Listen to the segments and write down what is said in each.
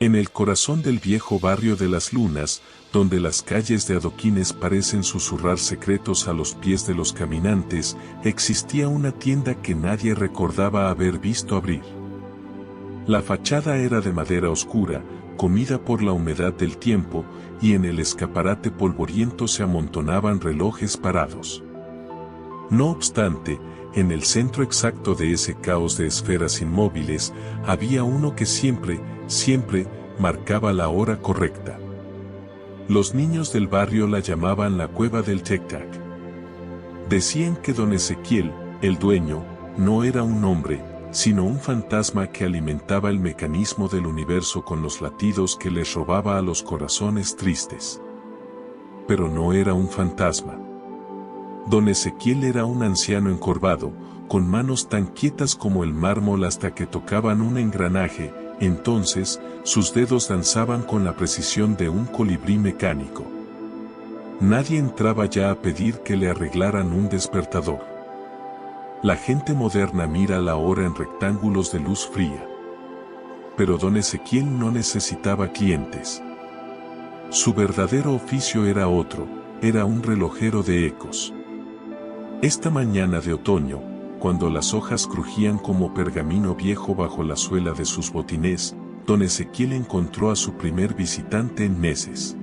En el corazón del viejo barrio de Las Lunas, donde las calles de adoquines parecen susurrar secretos a los pies de los caminantes, existía una tienda que nadie recordaba haber visto abrir. La fachada era de madera oscura, comida por la humedad del tiempo, y en el escaparate polvoriento se amontonaban relojes parados. No obstante, en el centro exacto de ese caos de esferas inmóviles, había uno que siempre marcaba la hora correcta. Los niños del barrio la llamaban la cueva del tic-tac. Decían que don Ezequiel, el dueño, no era un hombre, sino un fantasma que alimentaba el mecanismo del universo con los latidos que les robaba a los corazones tristes. Pero no era un fantasma. Don Ezequiel era un anciano encorvado, con manos tan quietas como el mármol hasta que tocaban un engranaje. Entonces, sus dedos danzaban con la precisión de un colibrí mecánico. Nadie entraba ya a pedir que le arreglaran un despertador. La gente moderna mira la hora en rectángulos de luz fría. Pero don Ezequiel no necesitaba clientes. Su verdadero oficio era otro, era un relojero de ecos. Esta mañana de otoño, cuando las hojas crujían como pergamino viejo bajo la suela de sus botines, don Ezequiel encontró a su primer visitante en meses.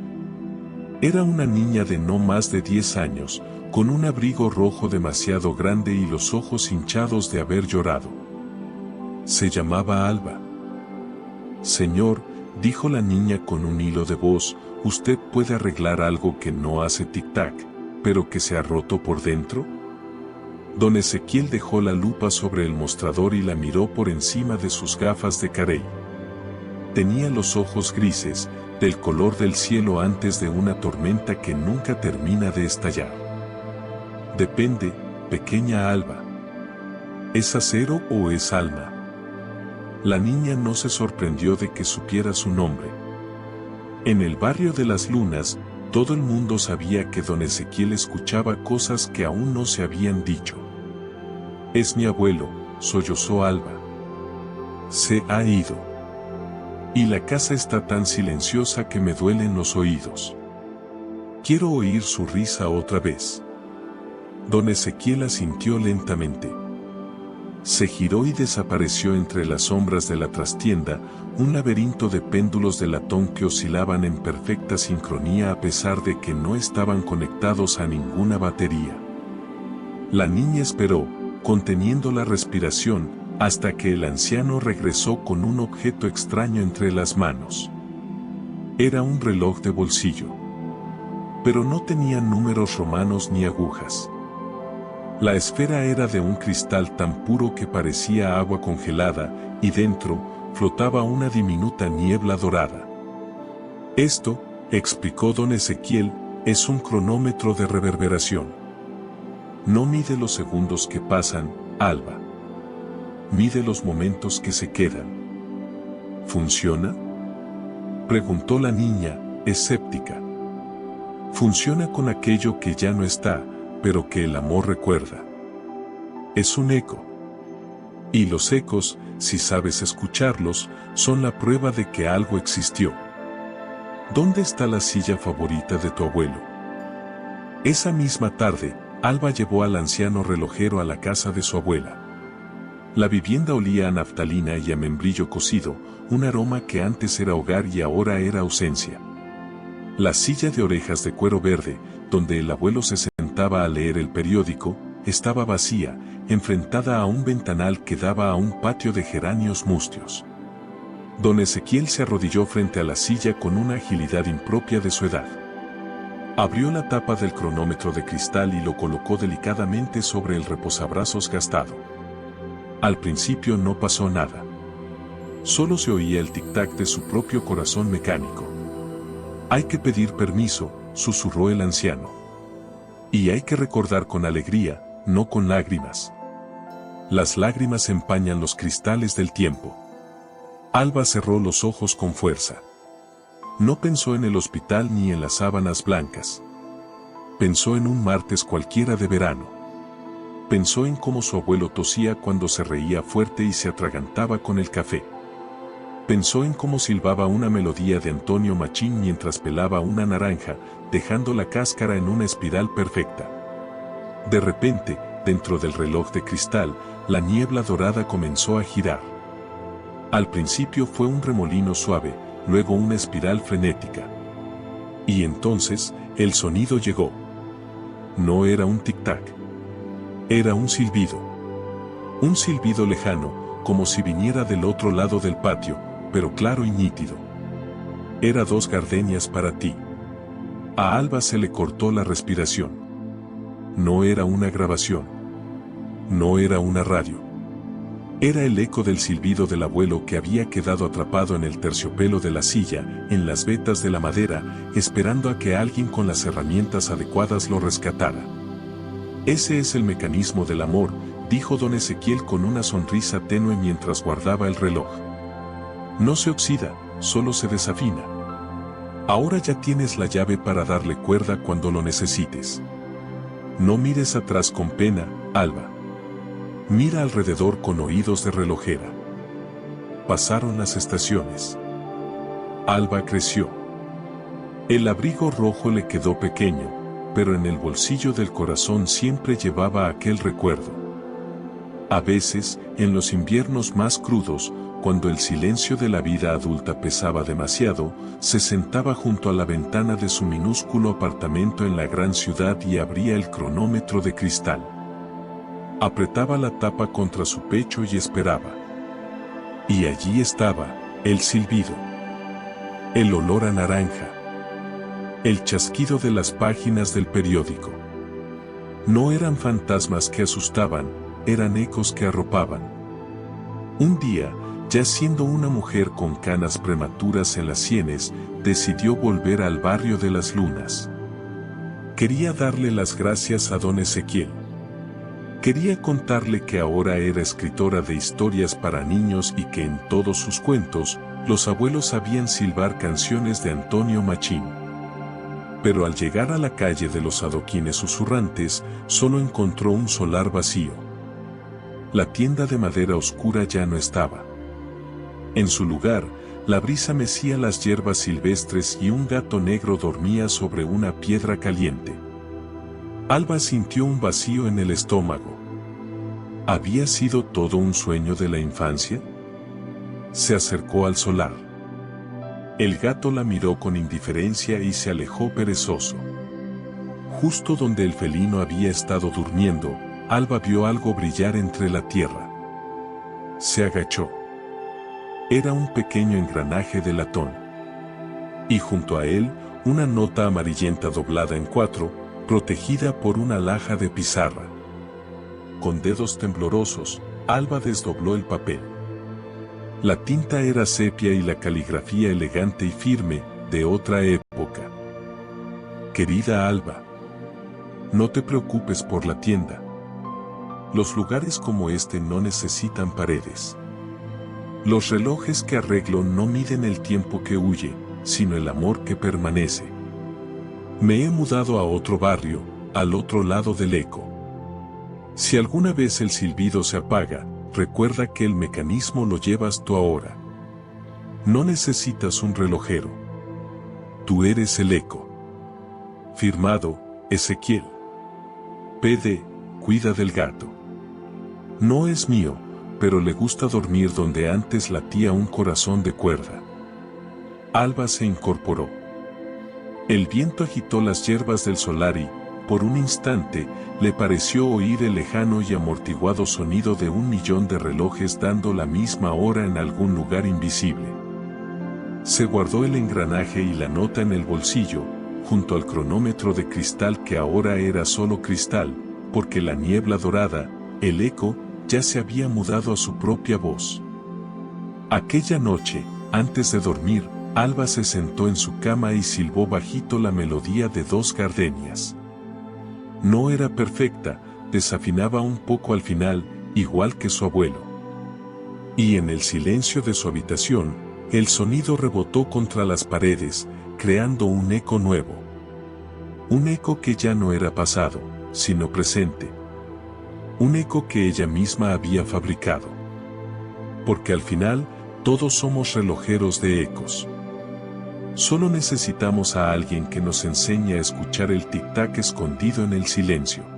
Era una niña de no más de 10 años, con un abrigo rojo demasiado grande y los ojos hinchados de haber llorado. Se llamaba Alba. Señor, dijo la niña con un hilo de voz, ¿usted puede arreglar algo que no hace tic-tac, pero que se ha roto por dentro? Don Ezequiel dejó la lupa sobre el mostrador y la miró por encima de sus gafas de carey. Tenía los ojos grises, del color del cielo antes de una tormenta que nunca termina de estallar. Depende, pequeña Alba. ¿Es acero o es alma? La niña no se sorprendió de que supiera su nombre. En el barrio de Las Lunas, todo el mundo sabía que don Ezequiel escuchaba cosas que aún no se habían dicho. Es mi abuelo, sollozó Alba. Se ha ido. Y la casa está tan silenciosa que me duelen los oídos. Quiero oír su risa otra vez. Don Ezequiel asintió lentamente. Se giró y desapareció entre las sombras de la trastienda, un laberinto de péndulos de latón que oscilaban en perfecta sincronía a pesar de que no estaban conectados a ninguna batería. La niña esperó, conteniendo la respiración, hasta que el anciano regresó con un objeto extraño entre las manos. Era un reloj de bolsillo. Pero no tenía números romanos ni agujas. La esfera era de un cristal tan puro que parecía agua congelada, y dentro, flotaba una diminuta niebla dorada. Esto, explicó don Ezequiel, es un cronómetro de reverberación. No mide los segundos que pasan, Alba. Mide los momentos que se quedan. ¿Funciona?, preguntó la niña, escéptica. Funciona con aquello que ya no está, pero que el amor recuerda. Es un eco. Y los ecos, si sabes escucharlos, son la prueba de que algo existió. ¿Dónde está la silla favorita de tu abuelo? Esa misma tarde, Alba llevó al anciano relojero a la casa de su abuela. La vivienda olía a naftalina y a membrillo cocido, un aroma que antes era hogar y ahora era ausencia. La silla de orejas de cuero verde, donde el abuelo se sentaba a leer el periódico, estaba vacía, enfrentada a un ventanal que daba a un patio de geranios mustios. Don Ezequiel se arrodilló frente a la silla con una agilidad impropia de su edad. Abrió la tapa del cronómetro de cristal y lo colocó delicadamente sobre el reposabrazos gastado. Al principio no pasó nada. Solo se oía el tic-tac de su propio corazón mecánico. Hay que pedir permiso, susurró el anciano. Y hay que recordar con alegría, no con lágrimas. Las lágrimas empañan los cristales del tiempo. Alba cerró los ojos con fuerza. No pensó en el hospital ni en las sábanas blancas. Pensó en un martes cualquiera de verano. Pensó en cómo su abuelo tosía cuando se reía fuerte y se atragantaba con el café. Pensó en cómo silbaba una melodía de Antonio Machín mientras pelaba una naranja, dejando la cáscara en una espiral perfecta. De repente, dentro del reloj de cristal, la niebla dorada comenzó a girar. Al principio fue un remolino suave, luego una espiral frenética. Y entonces, el sonido llegó. No era un tic-tac. Era un silbido. Un silbido lejano, como si viniera del otro lado del patio, pero claro y nítido. Era 2 gardenias para ti. A Alba se le cortó la respiración. No era una grabación. No era una radio. Era el eco del silbido del abuelo que había quedado atrapado en el terciopelo de la silla, en las vetas de la madera, esperando a que alguien con las herramientas adecuadas lo rescatara. Ese es el mecanismo del amor, dijo don Ezequiel con una sonrisa tenue mientras guardaba el reloj. No se oxida, solo se desafina. Ahora ya tienes la llave para darle cuerda cuando lo necesites. No mires atrás con pena, Alba. Mira alrededor con oídos de relojera. Pasaron las estaciones. Alba creció. El abrigo rojo le quedó pequeño, pero en el bolsillo del corazón siempre llevaba aquel recuerdo. A veces, en los inviernos más crudos, cuando el silencio de la vida adulta pesaba demasiado, se sentaba junto a la ventana de su minúsculo apartamento en la gran ciudad y abría el cronómetro de cristal. Apretaba la tapa contra su pecho y esperaba. Y allí estaba, el silbido. El olor a naranja. El chasquido de las páginas del periódico. No eran fantasmas que asustaban, eran ecos que arropaban. Un día, ya siendo una mujer con canas prematuras en las sienes, decidió volver al barrio de las Lunas. Quería darle las gracias a don Ezequiel. Quería contarle que ahora era escritora de historias para niños y que en todos sus cuentos, los abuelos sabían silbar canciones de Antonio Machín. Pero al llegar a la calle de los adoquines susurrantes, solo encontró un solar vacío. La tienda de madera oscura ya no estaba. En su lugar, la brisa mecía las hierbas silvestres y un gato negro dormía sobre una piedra caliente. Alba sintió un vacío en el estómago. ¿Había sido todo un sueño de la infancia? Se acercó al solar. El gato la miró con indiferencia y se alejó perezoso. Justo donde el felino había estado durmiendo, Alba vio algo brillar entre la tierra. Se agachó. Era un pequeño engranaje de latón. Y junto a él, una nota amarillenta doblada en 4, protegida por una laja de pizarra. Con dedos temblorosos, Alba desdobló el papel. La tinta era sepia y la caligrafía elegante y firme, de otra época. Querida Alba, no te preocupes por la tienda. Los lugares como este no necesitan paredes. Los relojes que arreglo no miden el tiempo que huye, sino el amor que permanece. Me he mudado a otro barrio, al otro lado del eco. Si alguna vez el silbido se apaga, recuerda que el mecanismo lo llevas tú ahora. No necesitas un relojero. Tú eres el eco. Firmado, Ezequiel. PD, cuida del gato. No es mío, pero le gusta dormir donde antes latía un corazón de cuerda. Alba se incorporó. El viento agitó las hierbas del solar y, por un instante, le pareció oír el lejano y amortiguado sonido de 1.000.000 de relojes dando la misma hora en algún lugar invisible. Se guardó el engranaje y la nota en el bolsillo, junto al cronómetro de cristal que ahora era solo cristal, porque la niebla dorada, el eco, ya se había mudado a su propia voz. Aquella noche, antes de dormir, Alba se sentó en su cama y silbó bajito la melodía de 2 gardenias. No era perfecta, desafinaba un poco al final, igual que su abuelo. Y en el silencio de su habitación, el sonido rebotó contra las paredes, creando un eco nuevo. Un eco que ya no era pasado, sino presente. Un eco que ella misma había fabricado. Porque al final, Todos somos relojeros de ecos. Solo necesitamos a alguien que nos enseñe a escuchar el tic-tac escondido en el silencio.